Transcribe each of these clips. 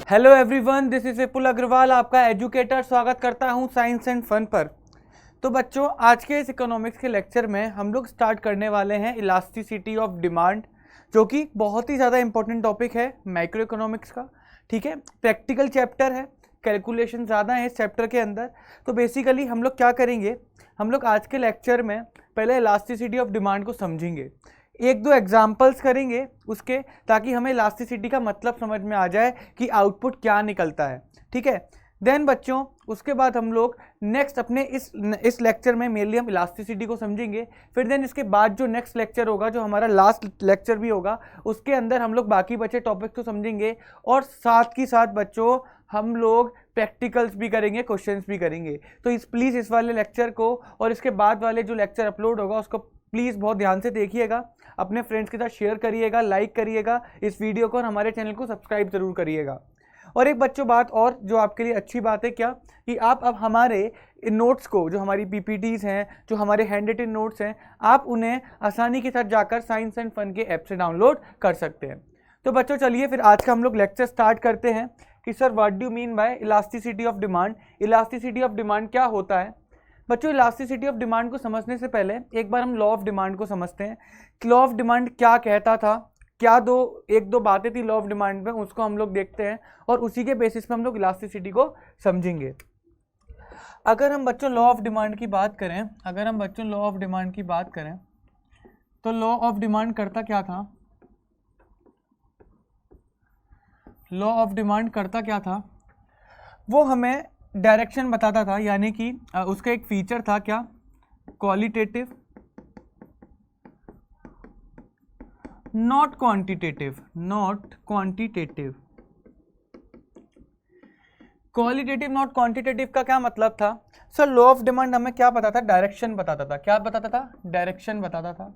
Hello everyone, this is विपुल अग्रवाल, आपका educator. स्वागत करता हूं साइंस एंड फन पर। तो बच्चों, आज के इस इकोनॉमिक्स के लेक्चर में हम लोग स्टार्ट करने वाले हैं इलास्टिसिटी ऑफ डिमांड, जो कि बहुत ही ज़्यादा इंपॉर्टेंट टॉपिक है माइक्रो इकोनॉमिक्स का। ठीक है, प्रैक्टिकल चैप्टर है, कैलकुलेशन ज़्यादा है इस चैप्टर के अंदर। तो बेसिकली हम लोग क्या करेंगे, हम लोग आज के लेक्चर में पहले इलास्टिसिटी ऑफ डिमांड को समझेंगे, एक दो एग्जाम्पल्स करेंगे उसके, ताकि हमें इलास्टिसिटी का मतलब समझ में आ जाए कि आउटपुट क्या निकलता है। ठीक है, देन बच्चों उसके बाद हम लोग नेक्स्ट अपने इस लेक्चर में मेनली हम इलास्टिसिटी को समझेंगे। फिर देन इसके बाद जो नेक्स्ट लेक्चर होगा, जो हमारा लास्ट लेक्चर भी होगा, उसके अंदर हम लोग बाकी बचे टॉपिक्स को समझेंगे, और साथ ही साथ बच्चों हम लोग प्रैक्टिकल्स भी करेंगे, क्वेश्चंस भी करेंगे। तो प्लीज़ इस वाले लेक्चर को और इसके बाद वाले जो लेक्चर अपलोड होगा उसको प्लीज़ बहुत ध्यान से देखिएगा, अपने फ्रेंड्स के साथ शेयर करिएगा, लाइक करिएगा इस वीडियो को, और हमारे चैनल को सब्सक्राइब जरूर करिएगा। और एक बच्चों बात और जो आपके लिए अच्छी बात है क्या, कि आप अब हमारे नोट्स को, जो हमारी पीपीटीज हैं, जो हमारे हैंड रिटन नोट्स हैं, आप उन्हें आसानी के साथ जाकर साइंस एंड फन के ऐप से डाउनलोड कर सकते हैं। तो बच्चों चलिए फिर आज का हम लोग लेक्चर स्टार्ट करते हैं कि sir what do mean by elasticity of demand. Elasticity of demand क्या होता है? बच्चों, इलास्टिसिटी ऑफ डिमांड को समझने से पहले एक बार हम लॉ ऑफ डिमांड को समझते हैं। लॉ ऑफ डिमांड क्या कहता था, क्या एक दो बातें थी लॉ ऑफ डिमांड में, उसको हम लोग देखते हैं और उसी के बेसिस पे हम लोग इलास्टिसिटी को समझेंगे। अगर हम बच्चों लॉ ऑफ डिमांड की बात करें, तो लॉ ऑफ डिमांड करता क्या था? लॉ ऑफ डिमांड करता क्या था? वो हमें डायरेक्शन बताता था, यानी कि उसका एक फीचर था क्या, qualitative not quantitative. Qualitative not quantitative का क्या मतलब था? सर लॉ ऑफ डिमांड हमें क्या बताता था? डायरेक्शन बताता था। क्या बताता था? डायरेक्शन बताता था।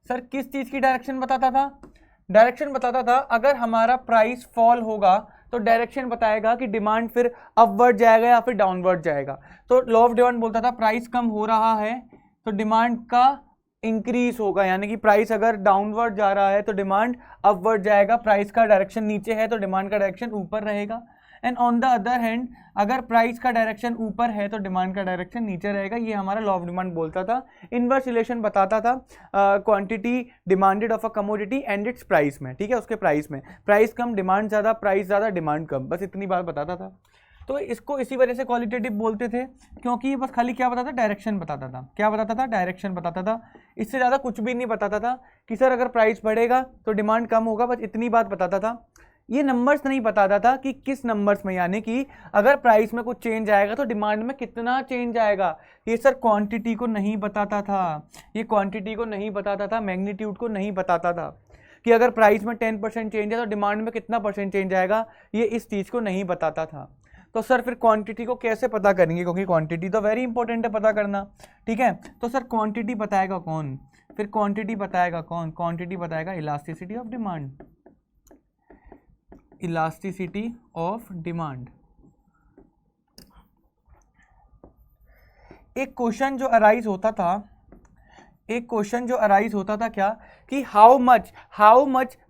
सर किस चीज की डायरेक्शन बताता था? डायरेक्शन बताता था अगर हमारा प्राइस फॉल होगा तो डायरेक्शन बताएगा कि डिमांड फिर अपवर्ड जाएगा या फिर डाउनवर्ड जाएगा। तो लॉ ऑफ डिमांड बोलता था प्राइस कम हो रहा है तो डिमांड का इंक्रीज होगा, यानी कि प्राइस अगर डाउनवर्ड जा रहा है तो डिमांड अपवर्ड जाएगा, प्राइस का डायरेक्शन नीचे है तो डिमांड का डायरेक्शन ऊपर रहेगा। And on the other hand अगर प्राइस का डायरेक्शन ऊपर है तो डिमांड का डायरेक्शन नीचे रहेगा। ये हमारा लॉ ऑफ डिमांड बोलता था। इनवर्स रिलेशन बताता था quantity demanded of a commodity and it's price में। ठीक है, उसके प्राइस में, प्राइस कम डिमांड ज़्यादा, प्राइस ज़्यादा डिमांड कम, बस इतनी बात बताता था। तो इसको इसी वजह से क्वालिटेटिव बोलते थे, क्योंकि ये बस खाली क्या बताता था? डायरेक्शन बताता था। क्या बताता था? डायरेक्शन बताता था। इससे ज़्यादा कुछ भी नहीं बताता था कि सर अगर प्राइस बढ़ेगा तो डिमांड कम होगा, बस इतनी बात बताता था। ये नंबर्स नहीं बताता था कि किस नंबर्स में, यानी कि अगर प्राइस में कुछ चेंज आएगा तो डिमांड में कितना चेंज आएगा। ये सर क्वांटिटी को नहीं बताता था, ये क्वांटिटी को नहीं बताता था, मैग्नीट्यूड को नहीं बताता था कि अगर प्राइस में 10% चेंज है तो डिमांड में कितना परसेंट चेंज आएगा, ये इस चीज़ को नहीं बताता था। तो सर फिर क्वांटिटी को कैसे पता करेंगे, क्योंकि क्वांटिटी तो वेरी इंपॉर्टेंट है पता करना। ठीक है, तो सर क्वांटिटी बताएगा कौन? फिर क्वांटिटी बताएगा कौन? क्वांटिटी बताएगा elasticity of demand. Elasticity of demand. एक क्वेश्चन जो अराइज होता था क्या, कि how much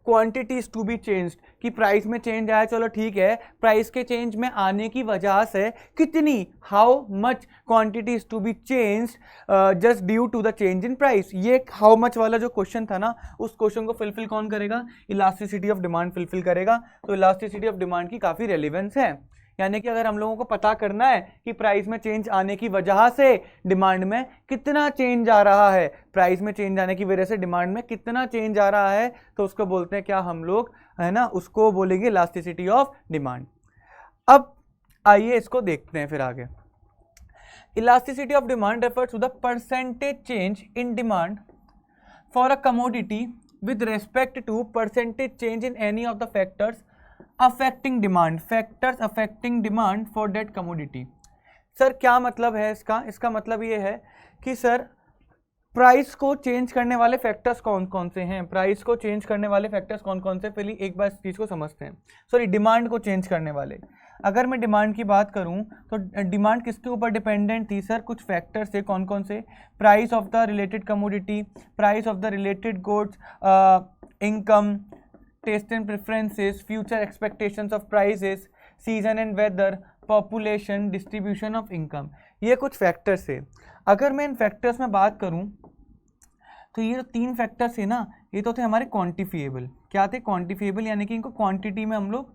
quantity is to be changed, कि प्राइस में चेंज आया, चलो ठीक है, प्राइस के चेंज में आने की वजह से कितनी, how much quantity is to be changed just due to the change in price. ये हाउ मच वाला जो क्वेश्चन था ना, उस क्वेश्चन को फिलफिल कौन करेगा? इलास्टिसिटी ऑफ डिमांड फिलफिल करेगा। तो इलास्टिसिटी ऑफ डिमांड की काफ़ी रेलिवेंस है, यानी कि अगर हम लोगों को पता करना है कि प्राइस में चेंज आने की वजह से डिमांड में कितना चेंज आ रहा है, प्राइस में चेंज आने की वजह से डिमांड में कितना चेंज आ रहा है, तो उसको बोलते हैं क्या हम लोग, है ना, उसको बोलेंगे इलास्टिसिटी ऑफ डिमांड। अब आइए इसको देखते हैं फिर आगे। Elasticity of demand refers to the percentage change in demand for a commodity with respect to percentage change in any of the factors affecting demand for that commodity. Sir क्या मतलब है इसका? इसका मतलब ये है कि सर प्राइस को चेंज करने वाले फैक्टर्स कौन कौन से हैं, प्राइस को चेंज करने वाले फैक्टर्स कौन कौन से, पहले एक बार इस चीज़ को समझते हैं। सॉरी, डिमांड को चेंज करने वाले, अगर मैं डिमांड की बात करूं तो डिमांड किसके ऊपर डिपेंडेंट थी? सर कुछ फैक्टर्स थे, कौन कौन से? Price of the related commodity, price of the related goods, income, taste and preferences, future expectations of prices, season and weather, population, distribution of income, ये कुछ फैक्टर्स है। अगर मैं इन फैक्टर्स में बात करूं तो ये जो 3 फैक्टर्स है ना, ये तो थे हमारे क्वांटिफिएबल। क्या थे? क्वांटिफिएबल, यानी कि इनको क्वांटिटी में हम लोग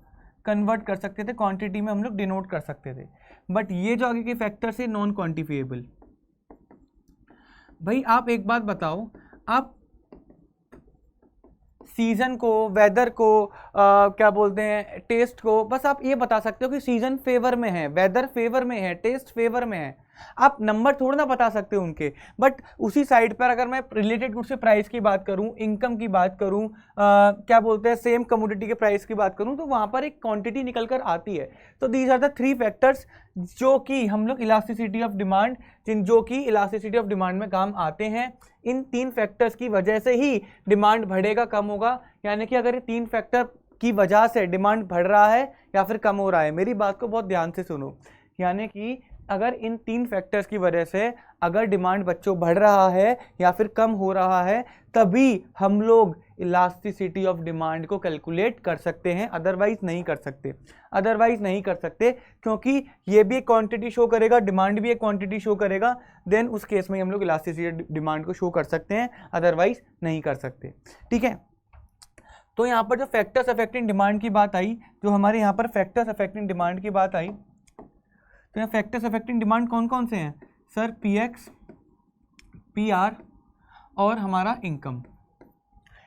कन्वर्ट कर सकते थे, क्वांटिटी में हम लोग डिनोट कर सकते थे। बट ये जो आगे के फैक्टर्स है नॉन क्वांटिफिएबल। भाई आप एक बात बताओ, आप सीजन को, वेदर को, क्या बोलते हैं, टेस्ट को, बस आप ये बता सकते हो कि सीजन फेवर में है, वेदर फेवर में है, टेस्ट फेवर में है। आप नंबर थोड़ा ना बता सकते हो उनके। बट उसी साइड पर अगर मैं रिलेटेड गुड से प्राइस की बात करूं, इनकम की बात करूं, क्या बोलते हैं, सेम कमोडिटी के प्राइस की बात करूं, तो वहां पर एक क्वांटिटी निकल कर आती है। तो दीज आर द 3 फैक्टर्स जो कि हम लोग इलास्टिसिटी ऑफ डिमांड, जो कि इलास्टिसिटी ऑफ डिमांड में काम आते हैं। इन 3 फैक्टर्स की वजह से ही डिमांड बढ़ेगा, कम होगा। यानी कि अगर ये 3 फैक्टर की वजह से डिमांड बढ़ रहा है या फिर कम हो रहा है, मेरी बात को बहुत ध्यान से सुनो। यानी कि अगर इन 3 फैक्टर्स की वजह से अगर डिमांड बच्चों बढ़ रहा है या फिर कम हो रहा है, तभी हम लोग इलास्टिसिटी ऑफ डिमांड को कैलकुलेट कर सकते हैं, अदरवाइज नहीं कर सकते। अदरवाइज नहीं कर सकते, क्योंकि ये भी एक क्वांटिटी शो करेगा, डिमांड भी एक क्वांटिटी शो करेगा, देन उस केस में हम लोग इलास्टिसिटी डिमांड को शो कर सकते हैं, अदरवाइज नहीं कर सकते। ठीक है, तो यहाँ पर जो फैक्टर्स अफेक्टिंग डिमांड की बात आई, जो हमारे यहाँ पर फैक्टर्स अफेक्टिंग डिमांड की बात आई, तो यहाँ फैक्टर्स अफेक्टिंग डिमांड कौन कौन से हैं सर? पीएक्स, पीआर और हमारा इनकम।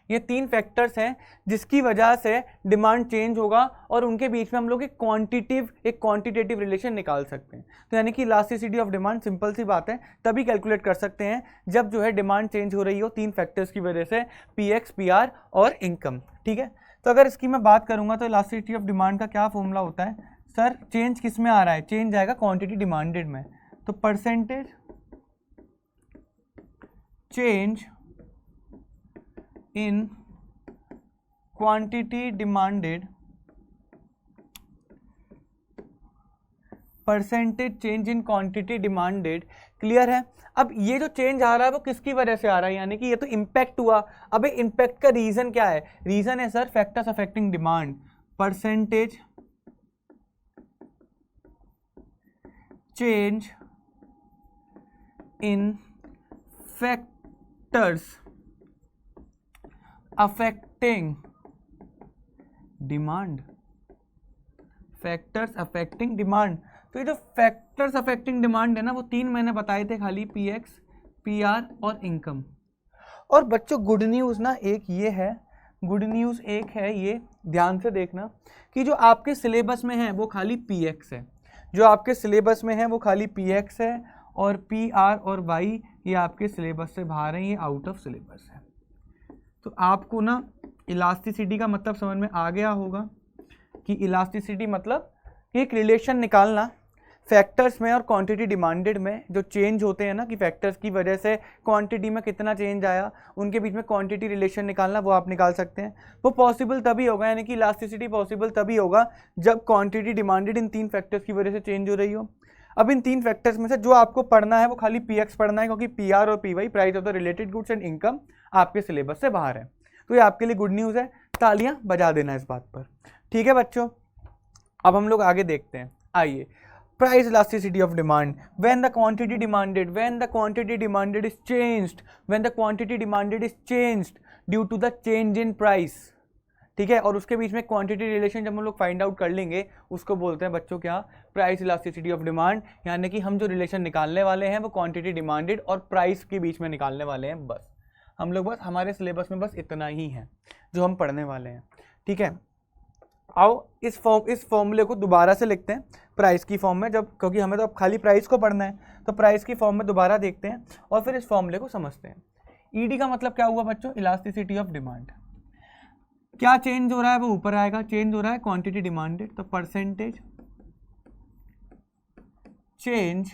ये 3 फैक्टर्स हैं जिसकी वजह से डिमांड चेंज होगा और उनके बीच में हम लोग एक क्वांटिटेटिव रिलेशन निकाल सकते हैं। तो यानी कि इलास्टिसिटी ऑफ डिमांड, सिंपल सी बात है, तभी कैलकुलेट कर सकते हैं जब जो है डिमांड चेंज हो रही हो 3 फैक्टर्स की वजह से, पीएक्स, पीआर और इनकम। ठीक है, तो अगर इसकी मैं बात करूंगा तो इलास्टिसिटी ऑफ डिमांड का क्या फॉर्मूला होता है सर? चेंज किस में आ रहा है? चेंज आएगा क्वांटिटी डिमांडेड में। तो percentage change in quantity demanded, percentage change in quantity demanded. Clear है? अब ये जो चेंज आ रहा है वो किसकी वजह से आ रहा है? यानी कि ये तो इंपैक्ट हुआ। अब इंपैक्ट का रीजन क्या है? रीजन है sir factors affecting demand. Percentage change इन factors affecting demand, factors affecting demand. तो ये जो फैक्टर्स अफेक्टिंग डिमांड है ना, वो 3 मैंने बताए थे खाली, पीएक्स, पीआर और इनकम। और बच्चों गुड न्यूज़ ना एक ये है, गुड न्यूज़ एक है ये, ध्यान से देखना कि जो आपके सिलेबस में है वो खाली पीएक्स है, जो आपके सिलेबस में है वो खाली पीएक्स है, और पीआर और वाई ये आपके सिलेबस से बाहर हैं, ये आउट ऑफ सिलेबस है। तो आपको ना इलास्टिसिटी का मतलब समझ में आ गया होगा कि इलास्टिसिटी मतलब एक रिलेशन निकालना फैक्टर्स में और क्वांटिटी डिमांडेड में जो चेंज होते हैं ना, कि फैक्टर्स की वजह से क्वांटिटी में कितना चेंज आया, उनके बीच में क्वांटिटी रिलेशन निकालना, वो आप निकाल सकते हैं। वो पॉसिबल तभी होगा, यानी कि इलास्टिसिटी पॉसिबल तभी होगा जब क्वांटिटी डिमांडेड इन 3 फैक्टर्स की वजह से चेंज हो रही हो। अब इन 3 फैक्टर्स में से जो आपको पढ़ना है वो खाली पीएक्स पढ़ना है, क्योंकि पीआर और PY, price of the related goods and income, आपके सिलेबस से बाहर है। तो ये आपके लिए गुड न्यूज़ है, तालियां बजा देना इस बात पर। ठीक है बच्चों, अब हम लोग आगे देखते हैं। आइए, price elasticity of demand, when the quantity demanded is changed, when the quantity demanded is changed due to the change in price। ठीक है, और उसके बीच में क्वांटिटी रिलेशन जब हम लोग फाइंड आउट कर लेंगे उसको बोलते हैं बच्चों क्या? Price elasticity of demand. यानी कि हम जो रिलेशन निकालने वाले हैं वो क्वांटिटी डिमांडेड और प्राइस के बीच में निकालने वाले हैं। बस हम लोग, बस हमारे सिलेबस में बस इतना ही है जो हम पढ़ने वाले हैं। ठीक है, आओ इस फॉर्मूले को दोबारा से लिखते हैं प्राइस की फॉर्म में, जब क्योंकि हमें तो अब खाली प्राइस को पढ़ना है, तो प्राइस की फॉर्म में दोबारा देखते हैं और फिर इस फॉर्मूले को समझते हैं। ईडी का मतलब क्या हुआ बच्चों? Elasticity of demand. क्या चेंज हो रहा है? वो ऊपर आएगा, चेंज हो रहा है क्वांटिटी डिमांडेड, तो percentage change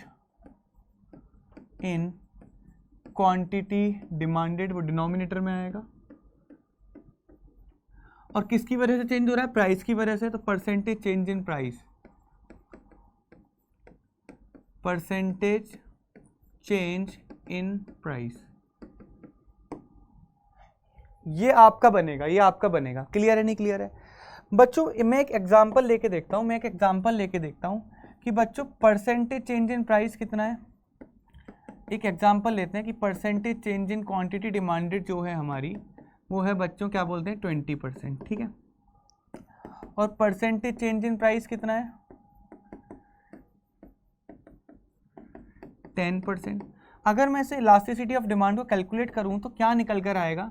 in quantity demanded, वो डिनोमिनेटर में आएगा। और किसकी वजह से चेंज हो रहा है? प्राइस की वजह से, तो percentage change in price, percentage change in price. ये आपका बनेगा, ये आपका बनेगा। क्लियर है नहीं क्लियर है? बच्चों मैं एक एग्जांपल लेके देखता हूँ कि बच्चों परसेंटेज चेंज इन प्राइस कितना है। एक एग्जांपल लेते हैं कि percentage change in quantity demanded जो है हमारी, वो है बच्चों क्या बोलते हैं 20%, ठीक है। और परसेंटेज चेंज इन प्राइस कितना है 10%। अगर मैं इसे इलास्टिसिटी ऑफ डिमांड को कैलकुलेट करूं तो क्या निकल कर आएगा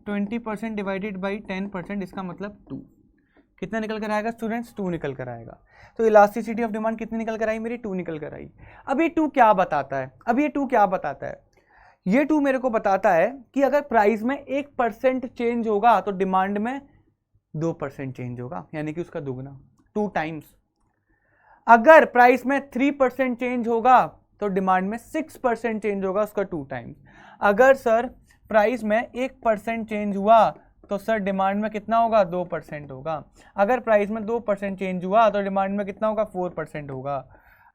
20% डिवाइडेड बाई 10%, इसका मतलब 2। कितना निकल कर आएगा स्टूडेंट्स 2 निकल कर आएगा। तो इलास्टिसिटी ऑफ डिमांड कितनी निकल कर आई मेरी 2 निकल कर आई। अब ये 2 क्या बताता है, ये 2 मेरे को बताता है कि अगर प्राइस में 1% चेंज होगा तो डिमांड में 2% चेंज होगा, यानी कि उसका दुगना 2 टाइम्स। अगर प्राइस में 3% चेंज होगा तो डिमांड में 6% चेंज होगा, उसका 2 टाइम्स। अगर सर प्राइस में 1% चेंज हुआ तो सर डिमांड में कितना होगा 2% होगा। अगर प्राइस में 2% चेंज हुआ तो डिमांड में कितना होगा 4% होगा।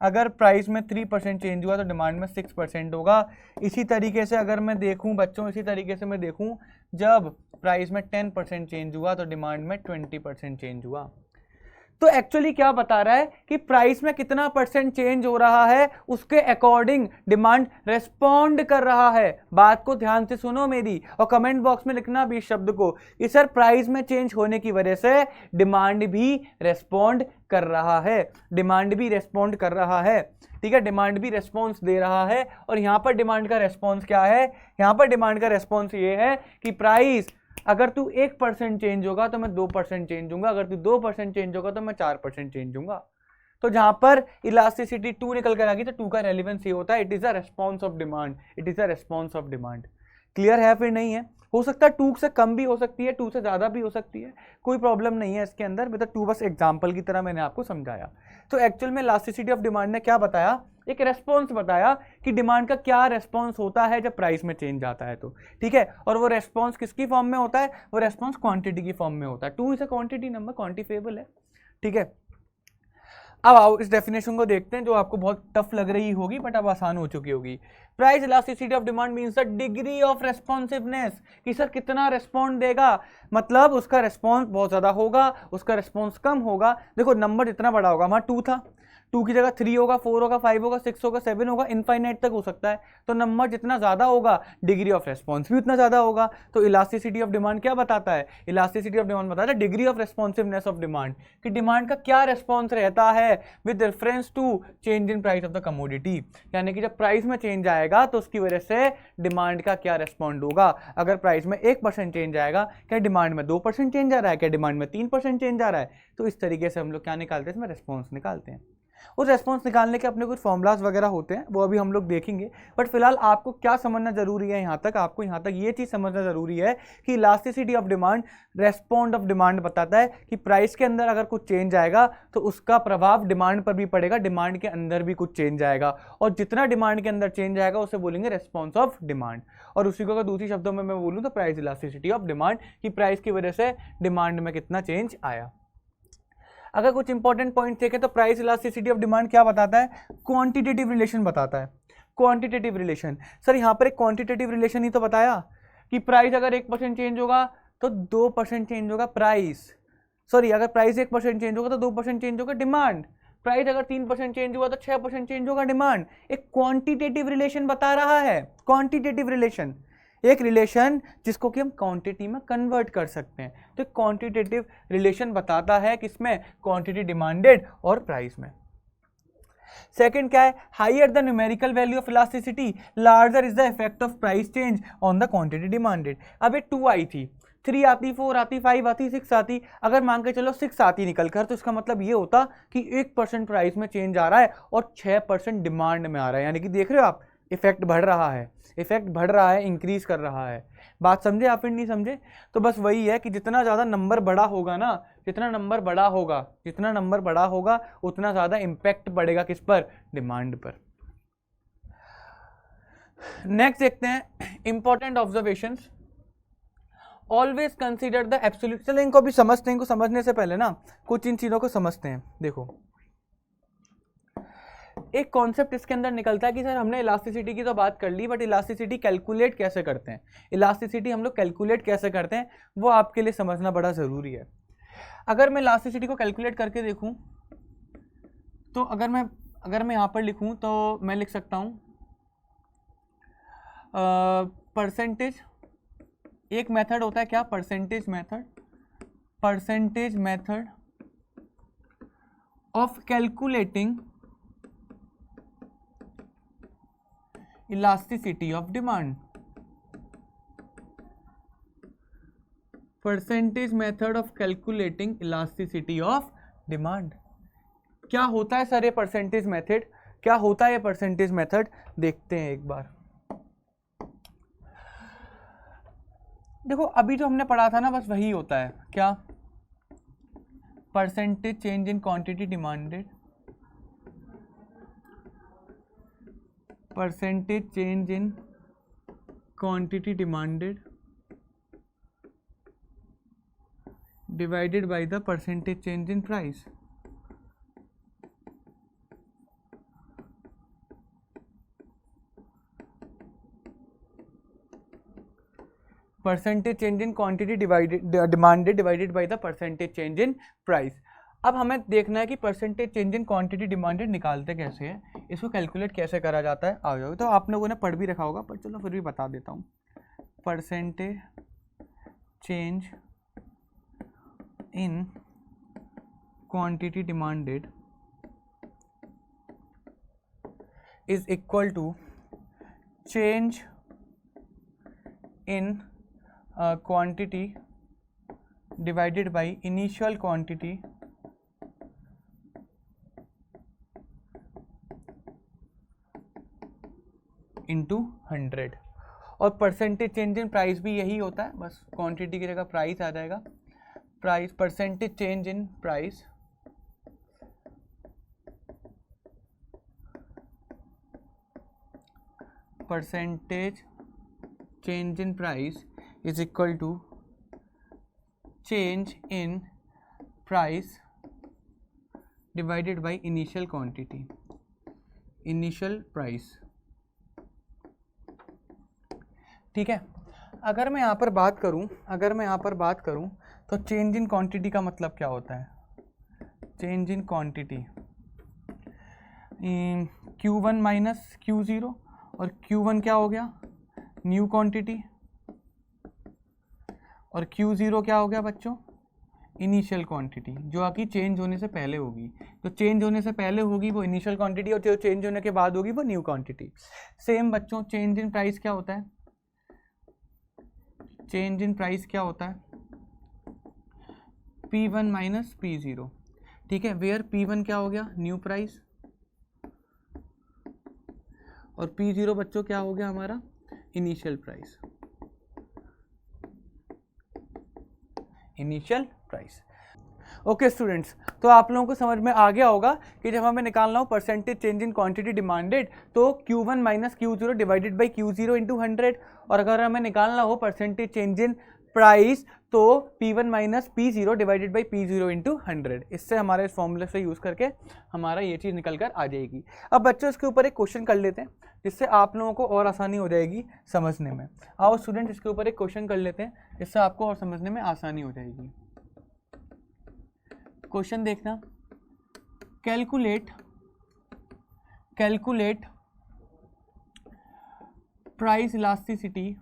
अगर प्राइस में 3% चेंज हुआ तो डिमांड में 6% होगा। इसी तरीके से अगर मैं देखूं बच्चों, जब प्राइस में 10% चेंज हुआ तो डिमांड में 20% चेंज हुआ। तो एक्चुअली क्या बता रहा है कि प्राइस में कितना परसेंट चेंज हो रहा है उसके अकॉर्डिंग डिमांड रेस्पॉन्ड कर रहा है। बात को ध्यान से सुनो मेरी, और कमेंट बॉक्स में लिखना भी इस शब्द को कि सर प्राइस में चेंज होने की वजह से डिमांड भी रेस्पॉन्ड कर रहा है, ठीक है। डिमांड भी रेस्पॉन्स दे रहा है। और यहां पर डिमांड का रेस्पॉन्स क्या है, यहां पर डिमांड का रेस्पॉन्स ये है कि प्राइस अगर तू 1% चेंज होगा तो मैं 2% चेंज दूंगा, अगर तू 2% चेंज होगा तो मैं 4% चेंज दूंगा। तो जहां पर इलास्टिसिटी 2 निकल कर आ गई तो 2 का रेलेवेंस ये होता है, it is a response of demand. Clear है फिर नहीं है? हो सकता है 2 से कम भी हो सकती है, 2 से ज्यादा भी हो सकती है, कोई प्रॉब्लम नहीं है इसके अंदर। मतलब 2 बस एग्जाम्पल की तरह मैंने आपको समझाया। तो एक्चुअल में इलास्टिसिटी ऑफ डिमांड ने क्या बताया, एक रेस्पॉन्स बताया कि डिमांड का क्या रेस्पॉन्स होता है जब प्राइस में चेंज आता है तो, ठीक है। और वो रेस्पॉन्स किसकी फॉर्म में होता है, वो रेस्पॉन्स क्वांटिटी की फॉर्म में होता है। 2 इज अ क्वांटिटी नंबर, क्वांटिफेबल है, ठीक है। अब आओ इस डेफिनेशन को देखते हैं जो आपको बहुत टफ लग रही होगी बट अब आसान हो चुकी होगी। Price elasticity of demand means the degree of responsiveness, कि सर कितना रेस्पॉन्ड देगा, मतलब उसका रेस्पॉन्स बहुत ज्यादा होगा, उसका रेस्पॉन्स कम होगा। देखो नंबर जितना बड़ा होगा, वहां 2 था, 2 की जगह 3 होगा, 4 होगा, 5 होगा, 6 होगा, 7 होगा, इनफाइनाइट तक हो सकता है। तो नंबर जितना ज्यादा होगा डिग्री ऑफ रेस्पॉन्स भी उतना ज्यादा होगा। तो इलास्टिसिटी ऑफ डिमांड क्या बताता है, इलास्टिसिटी ऑफ डिमांड बताता है degree of responsiveness of demand, कि डिमांड का क्या रेस्पॉन्स रहता है with reference to change in price of the commodity, यानी कि जब प्राइस में चेंज आएगा तो उसकी वजह से डिमांड का क्या रेस्पॉन्ड होगा। अगर प्राइस में 1% चेंज आएगा, क्या डिमांड में 2% चेंज आ रहा है, क्या डिमांड में 3% चेंज आ रहा है। तो इस तरीके से हम लोग क्या निकालते हैं, इसमें रेस्पॉन्स निकालते हैं। उस रेस्पॉन्स निकालने के अपने कुछ फॉर्मूलाज वगैरह होते हैं, वो अभी हम लोग देखेंगे। बट फिलहाल आपको क्या समझना जरूरी है, आपको यहाँ तक ये चीज़ समझना जरूरी है कि elasticity of demand respond of demand बताता है कि प्राइस के अंदर अगर कुछ चेंज आएगा तो उसका प्रभाव डिमांड पर भी पड़ेगा, डिमांड के अंदर भी कुछ चेंज आएगा, और जितना डिमांड के अंदर चेंज आएगा उसे बोलेंगे रेस्पॉन्स ऑफ डिमांड। और उसी को अगर दूसरी शब्दों में मैं बोलूँ तो प्राइस इलास्टिसिटी ऑफ डिमांड, कि प्राइस की वजह से डिमांड में कितना चेंज आया। अगर कुछ इंपॉर्टेंट पॉइंट देखें तो प्राइस इलास्टिसिटी ऑफ डिमांड क्या बताता है, क्वांटिटेटिव रिलेशन बताता है। क्वांटिटेटिव रिलेशन, सर यहाँ पर एक क्वांटिटेटिव रिलेशन ही तो बताया कि प्राइस अगर 1% चेंज होगा तो 2% चेंज होगा प्राइस, सॉरी अगर प्राइस 1% चेंज होगा तो 2% चेंज होगा डिमांड, प्राइस अगर 3% चेंज हुआ तो 6% चेंज होगा डिमांड। एक क्वांटिटेटिव रिलेशन बता रहा है, क्वांटिटेटिव रिलेशन, एक रिलेशन जिसको कि हम क्वांटिटी में कन्वर्ट कर सकते हैं। तो क्वांटिटेटिव रिलेशन बताता है किसमें, क्वांटिटी डिमांडेड और प्राइस में। सेकंड क्या है, higher the numerical value of elasticity larger is the effect of price change on the quantity demanded. अब ये 2 आई थी, 3 आती, 4 आती, 5 आती, 6 आती, अगर मान के चलो 6 आती निकल कर, तो इसका मतलब ये होता कि 1% प्राइस में चेंज आ रहा है और 6% डिमांड में आ रहा है, यानी कि देख रहे हो आप इफेक्ट बढ़ रहा है, इंक्रीज कर रहा है। बात समझे या फिर नहीं समझे? तो बस वही है कि जितना ज़्यादा नंबर बड़ा होगा ना, जितना नंबर बड़ा होगा उतना ज़्यादा इम्पैक्ट पड़ेगा किस पर, डिमांड पर। नेक्स्ट देखते हैं important observations. Always consider the absolute, चलो इनको भी समझते हैं, इनको समझने से पहले ना कुछ इन चीज़ों को समझते हैं। देखो एक कॉन्सेप्ट इसके अंदर निकलता है कि सर हमने इलास्टिसिटी की तो बात कर ली, बट इलास्टिसिटी कैलकुलेट कैसे करते हैं, वो आपके लिए समझना बड़ा ज़रूरी है। अगर मैं इलास्टिसिटी को कैलकुलेट करके देखूं तो अगर मैं यहाँ पर लिखूं तो मैं लिख सकता हूँ परसेंटेज, एक मेथड होता है क्या, percentage method of calculating elasticity of demand, percentage method of calculating elasticity of demand. क्या होता है सर ये परसेंटेज मेथड, क्या होता है ये परसेंटेज मेथड, देखते हैं एक बार। देखो अभी जो हमने पढ़ा था ना बस वही होता है, क्या, percentage change in quantity demanded, percentage change in quantity demanded divided by the percentage change in price। Percentage change in quantity demanded divided by the percentage change in price. अब हमें देखना है कि percentage change in quantity demanded निकालते कैसे हैं, इसको calculate कैसे करा जाता है, आ जाओगे तो आप लोगों ने पढ़ भी रखा होगा, पर चलो फिर भी बता देता हूँ। Percentage change in quantity demanded is equal to change in quantity divided by initial quantity into 100। और परसेंटेज चेंज इन प्राइस भी यही होता है, बस क्वांटिटी की जगह प्राइस आ जाएगा। Price, percentage change in price percentage change in price is equal to change in price divided by initial quantity, initial price। ठीक है, अगर मैं यहाँ पर बात करूँ तो चेंज इन क्वांटिटी का मतलब क्या होता है, change in quantity Q1 minus Q0, और Q1 क्या हो गया, न्यू क्वांटिटी, और Q0 क्या हो गया बच्चों, इनिशियल क्वांटिटी, जो आपकी चेंज होने से पहले होगी। तो चेंज होने से पहले होगी वो इनिशियल क्वांटिटी, और जो चेंज होने के बाद होगी वो न्यू क्वांटिटी। सेम बच्चों चेंज इन प्राइस क्या होता है, चेंज इन प्राइस क्या होता है, P1 माइनस P0। ठीक है, वेयर P1 क्या हो गया, न्यू प्राइस, और P0 बच्चों क्या हो गया हमारा, initial price, initial price. Okay students, तो आप लोगों को समझ में आ गया होगा कि जब हमें निकालना हो percentage change in quantity demanded तो Q1 minus Q0 divided by Q0 into 100, और अगर हमें निकालना हो परसेंटेज चेंज इन प्राइस तो P1 minus P0 divided by P0 into 100। इससे हमारे इस फॉर्मूले से यूज़ करके हमारा ये चीज़ निकल कर आ जाएगी। अब बच्चों इसके ऊपर एक क्वेश्चन कर लेते हैं जिससे आप लोगों को और आसानी हो जाएगी समझने में। आओ स्टूडेंट इसके ऊपर एक क्वेश्चन कर लेते हैं जिससे आपको और समझने में आसानी हो जाएगी। क्वेश्चन देखना, calculate price elasticity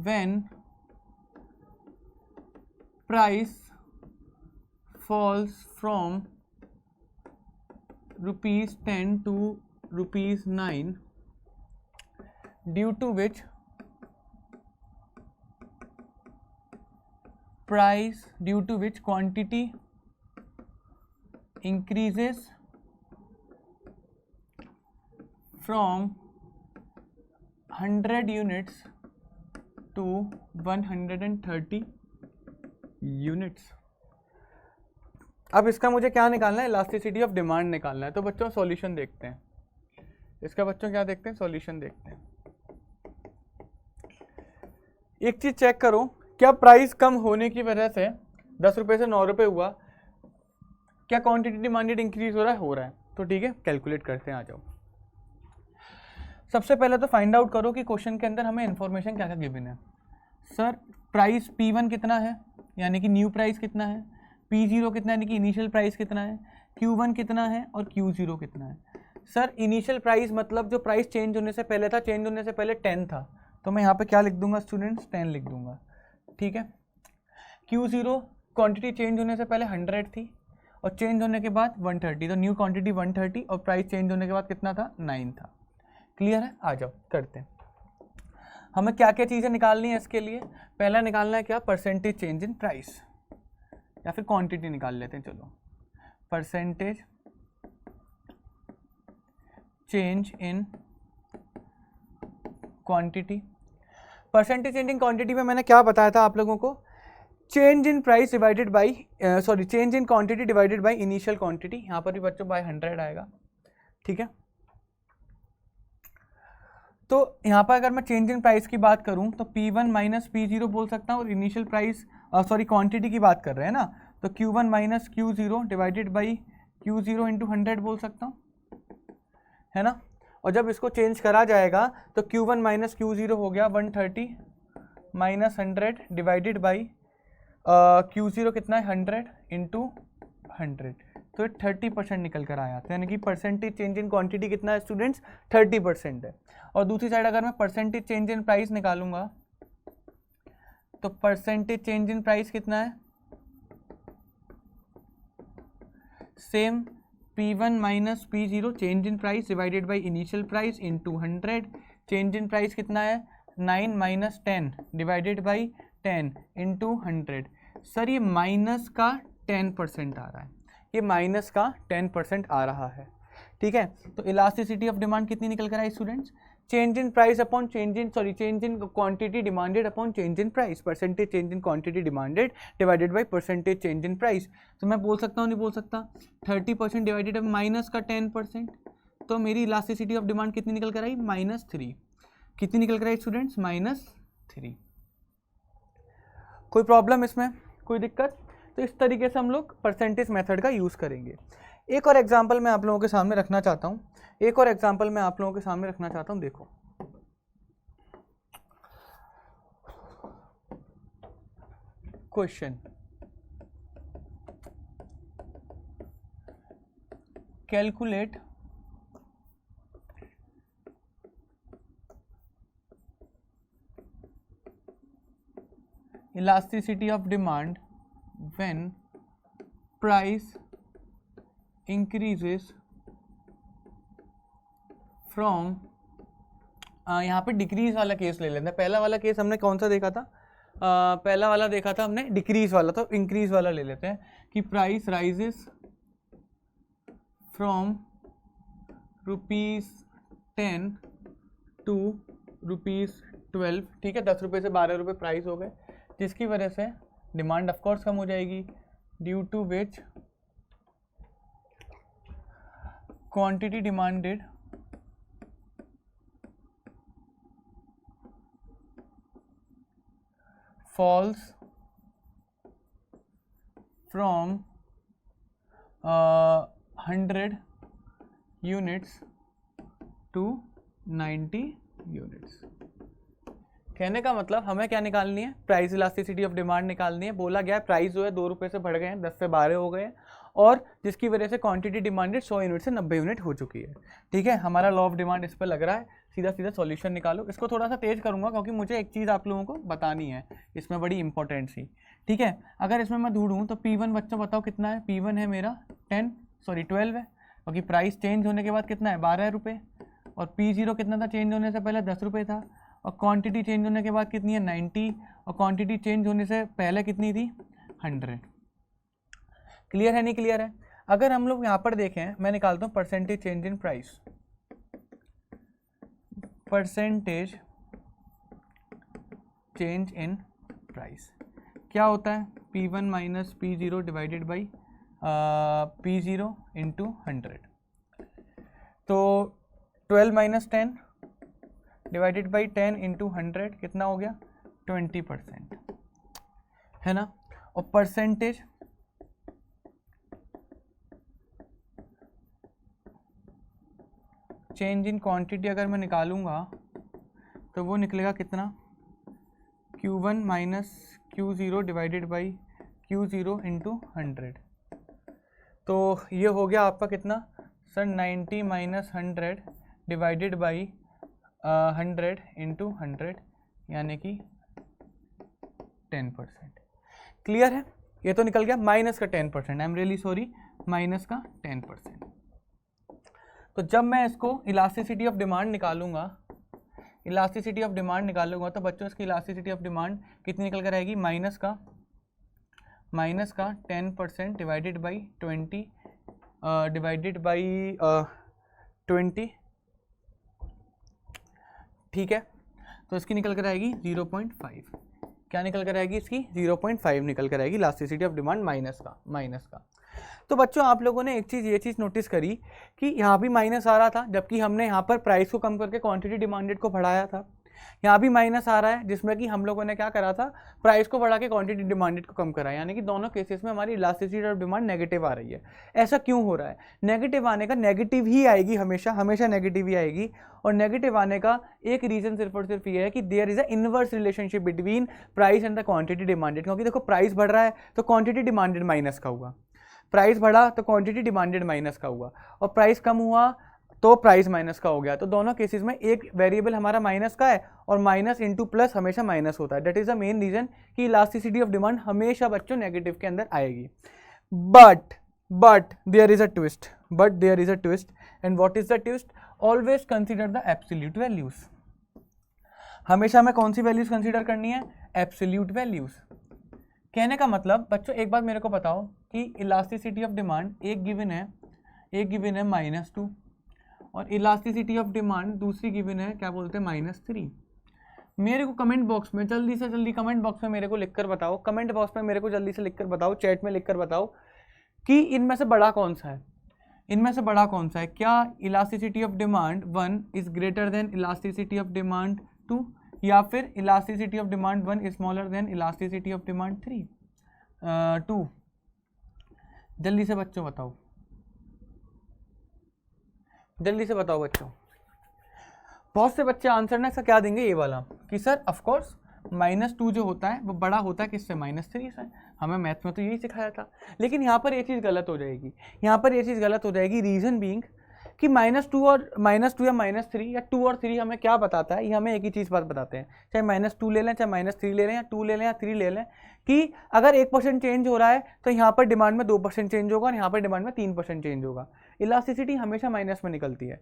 when price falls from ₹10 to ₹9 due to which quantity increases from 100 units to 130 units. अब इसका मुझे क्या निकालना है, इलास्टिसिटी ऑफ डिमांड निकालना है। तो बच्चों सॉल्यूशन देखते हैं इसका, बच्चों क्या देखते हैं, सॉल्यूशन देखते हैं। एक चीज चेक करो, क्या प्राइस कम होने की वजह से 10 रुपये से 9 रुपये हुआ, क्या क्वांटिटी डिमांडेड इंक्रीज हो रहा है, हो रहा है। तो ठीक है, कैलकुलेट करते हैं, आ जाओ। सबसे पहले तो फाइंड आउट करो कि क्वेश्चन के अंदर हमें इंफॉर्मेशन क्या क्या गिवन है। सर प्राइस P1 कितना है, यानी कि न्यू प्राइस कितना है, P0 कितना है, यानी कि इनिशियल प्राइस कितना है, Q1 कितना है और Q0 कितना है। सर इनिशियल प्राइस मतलब जो प्राइस चेंज होने से पहले था, चेंज होने से पहले 10 था, तो मैं यहाँ पे क्या लिख दूंगा स्टूडेंट्स, 10 लिख दूंगा, ठीक है। Q0 क्वांटिटी चेंज होने से पहले 100 थी और चेंज होने के बाद 130, तो न्यू क्वांटिटी 130 और प्राइस चेंज होने के बाद कितना था, 9 था। क्लियर है, आ जाओ करते हैं। हमें क्या क्या चीज़ें निकालनी है इसके लिए, पहला निकालना है क्या, परसेंटेज चेंज इन प्राइस, या फिर क्वांटिटी निकाल लेते हैं, चलो percentage change in quantity. Percentage change in quantity में मैंने क्या बताया था आप लोगों को, change in price divided by change in quantity divided by initial quantity, यहाँ पर भी बच्चों बाय 100 आएगा, ठीक है। तो यहाँ पर अगर मैं चेंज इन प्राइस की बात करूँ तो P1 माइनस P0 बोल सकता हूँ, और इनिशियल प्राइस क्वांटिटी की बात कर रहे हैं ना, तो Q1 minus Q0 divided by Q0 into 100 बोल सकता हूँ, है ना। और जब इसको चेंज करा जाएगा तो Q1 माइनस Q0 हो गया 130 माइनस 100 डिवाइडेड बाई Q0 कितना है 100 इंटू 100, तो 30% निकल कर आया, तो यानी कि परसेंटेज चेंज इन क्वांटिटी कितना है स्टूडेंट्स, 30% है। और दूसरी साइड अगर मैं परसेंटेज चेंज इन प्राइस निकालूंगा तो परसेंटेज चेंज इन प्राइस कितना है, same P1 minus P0 change in price divided by initial price into 100, change in price कितना है 9 minus 10 divided by 10 into 100। Sir ये माइनस का 10% आ रहा है, ये माइनस का 10% आ रहा है, ठीक है। तो इलास्टिसिटी ऑफ डिमांड कितनी निकल कर आई students, change in price upon change in quantity demanded upon change in price, percentage change in quantity demanded divided by percentage change in price. तो मैं बोल सकता हूँ, नहीं बोल सकता, 30% डिवाइडेड बाई माइनस का 10%, तो मेरी इलास्टिसिटी ऑफ डिमांड कितनी निकल कर आई, -3। कितनी निकल कर आई स्टूडेंट्स, -3। कोई प्रॉब्लम इसमें, कोई दिक्कत। तो इस तरीके से हम लोग परसेंटेज मेथड का यूज़ करेंगे। एक और एग्जांपल मैं आप लोगों के सामने रखना चाहता हूँ, देखो question, calculate elasticity of demand when price increases from यहाँ पे डिक्रीज वाला केस ले लेते हैं। पहला वाला केस हमने कौन सा देखा था, पहला वाला देखा था हमने डिक्रीज वाला, तो इंक्रीज वाला ले लेते हैं कि प्राइस राइजेस फ्रॉम ₹10 टू ₹12, ठीक है, 10 रुपये से 12 रुपये प्राइस हो गए, जिसकी वजह से डिमांड ऑफ कोर्स कम हो जाएगी, due to which quantity demanded falls from 100 units to 90 units. कहने का मतलब हमें क्या निकालनी है, प्राइस इलास्टिसिटी ऑफ डिमांड निकालनी है। बोला गया है प्राइस जो है 2 रुपये से बढ़ गए हैं, 10 से 12 हो गए हैं, और जिसकी वजह से क्वांटिटी डिमांडेड 100 यूनिट से 90 यूनिट हो चुकी है, ठीक है। हमारा लॉ ऑफ डिमांड इस पर लग रहा है, सीधा सीधा सॉल्यूशन निकालो। इसको थोड़ा सा तेज करूंगा क्योंकि मुझे एक चीज़ आप लोगों को बतानी है इसमें, बड़ी इंपॉर्टेंट सी, ठीक है। अगर इसमें मैं ढूंढूं तो P1 बच्चों बताओ कितना है, P1 है मेरा 12 है, क्योंकि प्राइस चेंज होने के बाद कितना है 12 रुपये, और P0 कितना था, चेंज होने से पहले 10 रुपये था, और क्वांटिटी चेंज होने के बाद कितनी है 90, और क्वांटिटी चेंज होने से पहले कितनी थी 100। क्लियर है, नहीं क्लियर है। अगर हम लोग यहाँ पर देखें, मैं निकालता हूँ percentage change in price, percentage change in price क्या होता है, P1 minus P0 divided by P0 into 100, तो 12 माइनस 10 डिवाइडेड बाई 10 इंटू 100 कितना हो गया 20%, है ना। और परसेंटेज चेंज इन क्वांटिटी अगर मैं निकालूंगा तो वो निकलेगा कितना, Q1 minus Q0 divided by Q0 into 100। तो ये हो गया आपका कितना sir 90 minus 100 divided by 100 into 100 यानी कि 10%। क्लियर है? ये तो निकल गया माइनस का 10%, I am really sorry, minus का 10%। तो जब मैं इसको इलास्टिसिटी ऑफ डिमांड निकालूंगा, इलास्टिसिटी ऑफ डिमांड निकालूंगा तो बच्चों इसकी इलास्टिसिटी ऑफ डिमांड कितनी निकल कर आएगी, माइनस का 10% डिवाइडेड बाई 20 डिवाइडेड बाई 20, ठीक है। तो इसकी निकल कर आएगी 0.5। क्या निकल कर आएगी इसकी? 0.5 निकल कर आएगी इलास्टिसिटी ऑफ डिमांड माइनस का। तो बच्चों आप लोगों ने एक चीज़ ये चीज़ नोटिस करी कि यहाँ भी माइनस आ रहा था, जबकि हमने यहाँ पर प्राइस को कम करके क्वांटिटी डिमांडेड को बढ़ाया था। यहाँ भी माइनस आ रहा है जिसमें कि हम लोगों ने क्या करा था, प्राइस को बढ़ा के क्वांटिटी डिमांडेड को कम करा, यानी कि दोनों केसेस में हमारी इलास्टिसिटी ऑफ डिमांड नेगेटिव आ रही है। ऐसा क्यों हो रहा है? नेगेटिव आने का नेगेटिव ही आएगी, हमेशा नेगेटिव ही आएगी। और नेगेटिव आने का एक रीजन सिर्फ और सिर्फ ये है कि there is a inverse relationship between price and the quantity demanded. क्योंकि देखो प्राइस बढ़ रहा है तो क्वांटिटी डिमांडेड माइनस का हुआ, प्राइस बढ़ा तो क्वांटिटी डिमांडेड माइनस का हुआ, और प्राइस कम हुआ तो प्राइस माइनस का हो गया। तो दोनों केसेस में एक वेरिएबल हमारा माइनस का है और माइनस इंटू प्लस हमेशा माइनस होता है। That is the main reason कि इलास्टिसिटी ऑफ डिमांड हमेशा बच्चों नेगेटिव के अंदर आएगी। But there is a twist, and what is the twist? Always consider the absolute values. हमेशा हमें कौन सी वैल्यूज कंसिडर करनी है? Absolute values. कहने का मतलब बच्चों एक बात मेरे को बताओ कि इलास्टिसिटी ऑफ डिमांड एक गिवन है -2, और इलास्टिसिटी ऑफ डिमांड दूसरी गिवन है क्या बोलते हैं -3। मेरे को कमेंट बॉक्स में जल्दी से जल्दी कमेंट बॉक्स में मेरे को लिखकर बताओ, कमेंट बॉक्स में मेरे को जल्दी से लिखकर बताओ, चैट में लिखकर बताओ कि इनमें से बड़ा कौन सा है, इनमें से बड़ा कौन सा है? क्या elasticity of demand 1 is greater than elasticity of demand 2, या फिर elasticity of demand 1 is smaller than elasticity of demand 2? जल्दी से बच्चों बताओ, जल्दी से बताओ बच्चों। बहुत से बच्चे आंसर ना इसका क्या देंगे, ये वाला कि सर ऑफ कोर्स -2 जो होता है वो बड़ा होता है किससे? -3 से। हमें मैथ्स में तो यही सिखाया था। लेकिन यहाँ पर ये चीज़ गलत हो जाएगी, रीज़न बीइंग कि -2 या -3 या 2 और 3 हमें क्या बताता है? ये हमें एक ही चीज़ बात बताते हैं, चाहे -2 ले लें, चाहे -3 ले लें, या 2 ले लें या 3 ले लें, कि अगर 1% चेंज हो रहा है तो यहाँ पर डिमांड में 2% चेंज होगा और यहाँ पर डिमांड में 3% चेंज होगा। इलास्टिसिटी हमेशा माइनस में निकलती है,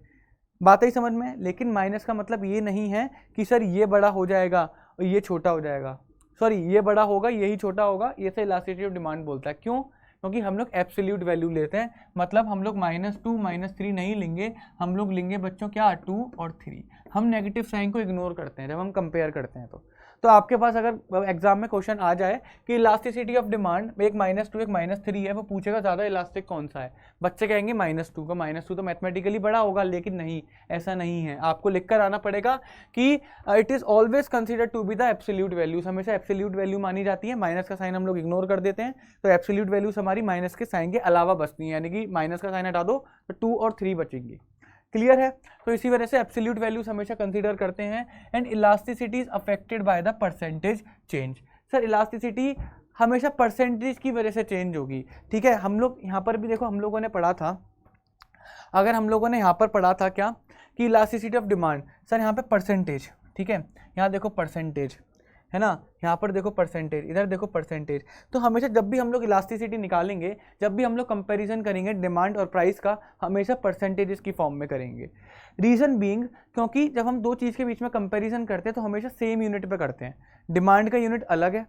बात ही समझ में। लेकिन माइनस का मतलब ये नहीं है कि सर ये बड़ा हो जाएगा और ये छोटा हो जाएगा, सॉरी ये बड़ा होगा यही छोटा होगा, ये से इलास्टिसिटी ऑफ डिमांड बोलता है। क्यों? क्योंकि हम लोग एब्सोल्यूट वैल्यू लेते हैं, मतलब हम लोग -2 -3 नहीं लेंगे, हम लोग लेंगे बच्चों क्या? 2 और 3। हम नेगेटिव साइन को इग्नोर करते हैं जब हम कंपेयर करते हैं। तो आपके पास अगर एग्जाम में क्वेश्चन आ जाए कि इलास्टिसिटी ऑफ डिमांड एक -2 एक -3 है, वो पूछेगा ज़्यादा इलास्टिक कौन सा है, बच्चे कहेंगे -2 का। -2 तो मैथमेटिकली बड़ा होगा, लेकिन नहीं, ऐसा नहीं है। आपको लिखकर आना पड़ेगा कि it is always considered to be the absolute values. हमेशा एब्सोल्यूट वैल्यू मानी जाती है, माइनस का साइन हम लोग इग्नोर कर देते हैं, तो एब्सोल्यूट वैल्यूज हमारी माइनस के साइन के अलावा बचती हैं, यानी कि माइनस का साइन हटा दो तो 2 और 3 बचेंगी। क्लियर है? तो इसी वजह से एब्सोल्यूट वैल्यूज हमेशा कंसीडर करते हैं। And elasticity is affected by the percentage change. Sir elasticity हमेशा परसेंटेज की वजह से चेंज होगी, ठीक है। हम लोग यहाँ पर भी देखो, हम लोगों ने पढ़ा था, अगर हम लोगों ने यहाँ पर पढ़ा था क्या कि इलास्टिसिटी ऑफ डिमांड, सर यहाँ पे परसेंटेज, ठीक है, यहाँ देखो परसेंटेज है ना, यहाँ पर देखो परसेंटेज, इधर देखो परसेंटेज। तो हमेशा जब भी हम लोग इलास्टिसिटी निकालेंगे, जब भी हम लोग कंपैरिजन करेंगे डिमांड और प्राइस का, हमेशा परसेंटेजेस की फॉर्म में करेंगे। रीज़न बीइंग क्योंकि जब हम दो चीज़ के बीच में कंपैरिजन करते हैं तो हमेशा सेम यूनिट पे करते हैं। डिमांड का यूनिट अलग है,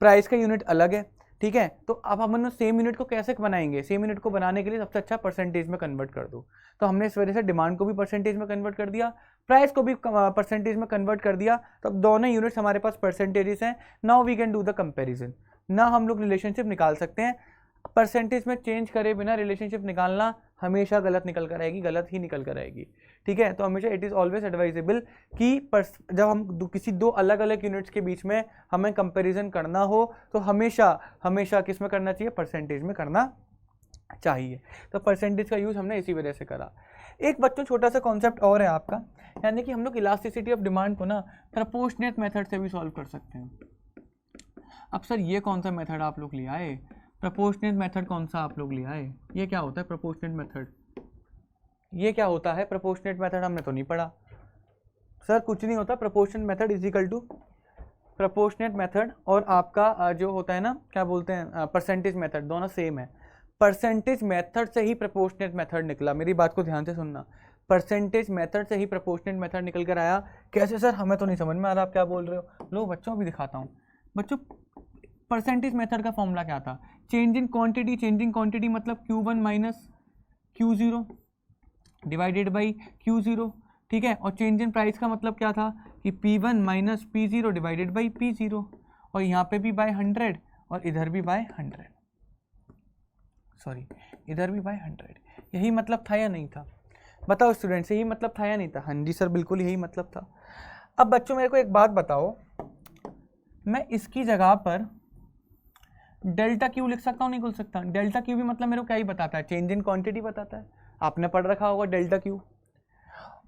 प्राइस का यूनिट अलग है, ठीक है। तो अब हम सेम यूनिट को कैसे बनाएंगे? सेम यूनिट को बनाने के लिए सबसे अच्छा परसेंटेज में कन्वर्ट कर दो। तो हमने इस वजह से डिमांड को भी परसेंटेज में कन्वर्ट कर दिया, प्राइस को भी परसेंटेज में कन्वर्ट कर दिया। तो अब दोनों यूनिट्स हमारे पास परसेंटेजेस हैं। Now we can do the comparison. ना हम लोग रिलेशनशिप निकाल सकते हैं। परसेंटेज में चेंज करे बिना रिलेशनशिप निकालना हमेशा गलत निकल कर आएगी, गलत ही निकल कर आएगी, ठीक है। तो हमेशा इट इज़ ऑलवेज एडवाइजेबल कि जब हम किसी दो अलग अलग यूनिट्स के बीच में हमें कंपैरिजन करना हो तो हमेशा किस में करना चाहिए? परसेंटेज में करना चाहिए। तो परसेंटेज का यूज़ हमने इसी वजह से करा। एक बच्चों छोटा सा कॉन्सेप्ट और है आपका, यानी कि हम लोग इलास्टिसिटी ऑफ डिमांड को ना प्रोपोर्शनेट मेथड से भी सॉल्व कर सकते हैं। अब सर ये कौन सा मेथड आप लोग ले आए, प्रोपोर्शनेट मेथड कौन सा आप लोग ले आए, ये क्या होता है प्रोपोर्शनेट मेथड, ये क्या होता है प्रोपोर्शनेट मेथड, हमने तो नहीं पढ़ा सर, कुछ नहीं होता। Proportionate method is equal to proportionate method और आपका जो होता है ना क्या बोलते हैं परसेंटेज मेथड, दोनों सेम है। परसेंटेज मेथड से ही प्रोपोर्शनेट मेथड निकला, मेरी बात को ध्यान से सुनना, परसेंटेज मेथड से ही प्रोपोर्शनेट मेथड निकल कर आया। कैसे सर, हमें तो नहीं समझ में आ रहा आप क्या बोल रहे हो। लो बच्चों भी दिखाता हूँ। बच्चों परसेंटेज मेथड का फॉर्मूला क्या था, change in quantity, change in quantity मतलब Q1 minus Q0 divided by Q0, ठीक है। और चेंज इन प्राइस का मतलब क्या था कि P1 minus P0 divided by P0, और यहाँ पे भी बाय 100 और इधर भी बाय 100, सॉरी इधर भी बाय 100। यही मतलब था या नहीं था, बताओ स्टूडेंट्स, यही मतलब था या नहीं था। हाँ जी सर बिल्कुल यही मतलब था। अब बच्चों मेरे को एक बात बताओ, मैं इसकी जगह पर डेल्टा क्यू लिख सकता हूँ नहीं लिख सकता, डेल्टा क्यू भी मतलब मेरे को क्या ही बताता है, चेंज इन क्वांटिटी बताता है, आपने पढ़ रखा होगा डेल्टा क्यू।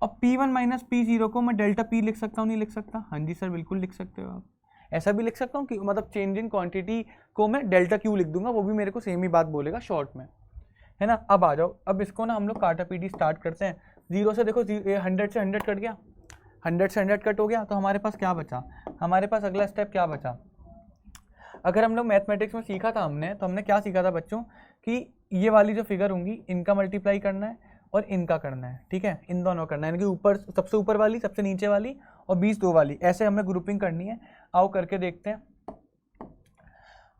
और P1 माइनस P0 को मैं डेल्टा P लिख सकता हूँ नहीं लिख सकता, हाँ जी सर बिल्कुल लिख सकते हो आप। ऐसा भी लिख सकता हूँ कि मतलब चेंज इन क्वांटिटी को मैं डेल्टा क्यू लिख दूंगा, वो भी मेरे को सेम ही बात बोलेगा शॉर्ट में, है ना। अब आ जाओ, अब इसको ना हम लोग काटा पीटी स्टार्ट करते हैं। 0 से देखो 100 से 100 कट गया, 100 से 100 कट हो गया, तो हमारे पास क्या बचा, हमारे पास अगला स्टेप क्या बचा। अगर हम लोग मैथमेटिक्स में सीखा था हमने, तो हमने क्या सीखा था बच्चों कि ये वाली जो फिगर होंगी इनका मल्टीप्लाई करना है और इनका करना है, ठीक है, इन दोनों करना है, इनके ऊपर सबसे ऊपर वाली सबसे नीचे वाली और 20 दो वाली, ऐसे हमें ग्रुपिंग करनी है। आओ करके देखते हैं।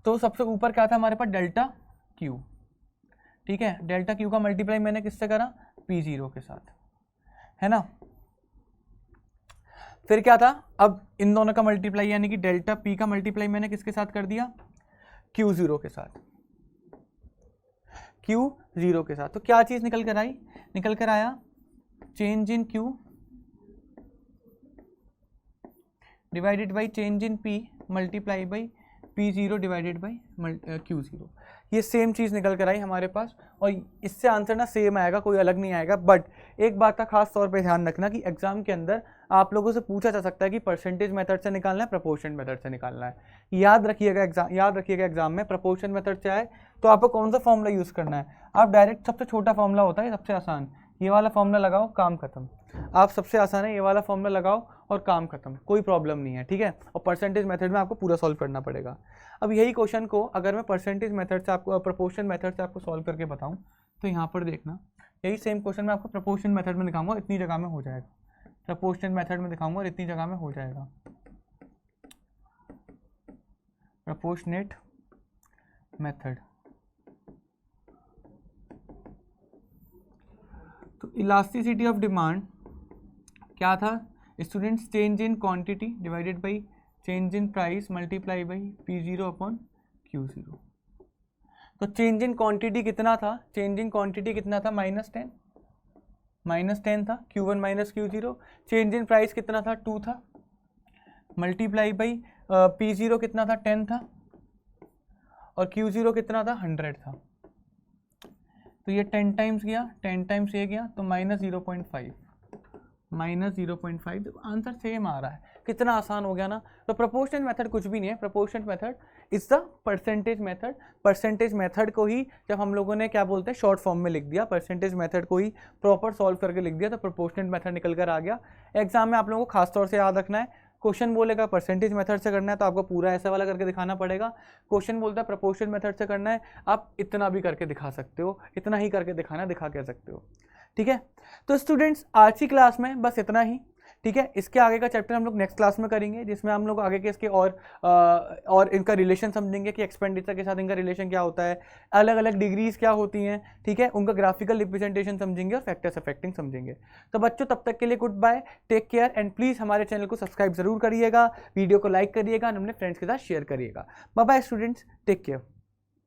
तो सबसे ऊपर क्या था हमारे पास डेल्टा क्यू, ठीक है, डेल्टा क्यू का मल्टीप्लाई मैंने किससे करा, P0 के साथ, है ना। फिर क्या था, अब इन दोनों का मल्टीप्लाई यानी कि डेल्टा P का मल्टीप्लाई मैंने किसके साथ कर दिया, Q0 के साथ, Q0 के साथ। तो क्या चीज निकल कर आई, निकल कर आया change in Q divided by change in P multiply by P0 divided by Q0। ये सेम चीज़ निकल कर आई हमारे पास, और इससे आंसर ना सेम आएगा, कोई अलग नहीं आएगा। बट एक बात का खास तौर पे ध्यान रखना कि एग्जाम के अंदर आप लोगों से पूछा जा सकता है कि परसेंटेज मेथड से निकालना है, प्रोपोर्शन मेथड से निकालना है। याद रखिएगा एग्जाम में प्रोपोर्शन मेथड से आए तो आपको कौन सा फॉर्मूला यूज़ करना है। आप डायरेक्ट सबसे छोटा फॉर्मूला होता है सबसे आसान, ये वाला फॉर्मूला लगाओ काम खत्म। आप सबसे आसान है ये वाला फॉर्मूला लगाओ और काम खत्म, कोई प्रॉब्लम नहीं है, ठीक है। और परसेंटेज मेथड में आपको पूरा सॉल्व करना पड़ेगा। अब यही क्वेश्चन को अगर मैं परसेंटेज मेथड से आपको प्रोपोर्शन मेथड से आपको सॉल्व करके बताऊं, तो यहाँ पर देखना, यही सेम क्वेश्चन मैं आपको प्रोपोर्शन मेथड में दिखाऊंगा, इतनी जगह में हो जाएगा। प्रोपोर्शन मेथड में दिखाऊंगा और इतनी जगह में हो जाएगा। प्रोपोर्शनेट मेथड, तो इलास्टिसिटी ऑफ डिमांड क्या था students, change in quantity divided by change in price multiply by P0 upon Q0। तो चेंज इन क्वांटिटी कितना था, चेंज इन क्वांटिटी कितना था, -10 था, Q1 minus Q0। Change in price कितना था, 2 था, मल्टीप्लाई बाई P0 कितना था, 10 था, और Q0 कितना था, 100 था। तो ये 10 टाइम्स गया, 10 टाइम्स ये गया, तो -0.5, -0.5। आंसर सेम आ रहा है, कितना आसान हो गया ना। तो प्रोपोर्शनल मेथड कुछ भी नहीं है, proportional method is the percentage method. Percentage method को ही जब हम लोगों ने क्या बोलते हैं शॉर्ट फॉर्म में लिख दिया, परसेंटेज मेथड को ही प्रॉपर सॉल्व करके लिख दिया, तो प्रोपोर्शनल मेथड निकल कर आ गया। एग्जाम में आप लोगों को खासतौर से याद रखना है, क्वेश्चन बोलेगा परसेंटेज मेथड से करना है तो आपको पूरा ऐसा वाला करके दिखाना पड़ेगा। क्वेश्चन बोलता है प्रोपोर्शनल मेथड से करना है, आप इतना भी करके दिखा सकते हो, इतना ही करके दिखाना दिखा कह सकते हो, ठीक है। तो स्टूडेंट्स आज की क्लास में बस इतना ही, ठीक है। इसके आगे का चैप्टर हम लोग नेक्स्ट क्लास में करेंगे, जिसमें हम लोग आगे के इसके और इनका रिलेशन समझेंगे कि एक्सपेंडिचर के साथ इनका रिलेशन क्या होता है, अलग अलग डिग्रीज क्या होती हैं, ठीक है, उनका ग्राफिकल रिप्रेजेंटेशन समझेंगे और फैक्टर्स अफेक्टिंग समझेंगे। तो बच्चों तब तक के लिए good bye, take care and please हमारे चैनल को सब्सक्राइब जरूर करिएगा, वीडियो को लाइक करिएगा और अपने फ्रेंड्स के साथ शेयर करिएगा। Bye bye students, take care.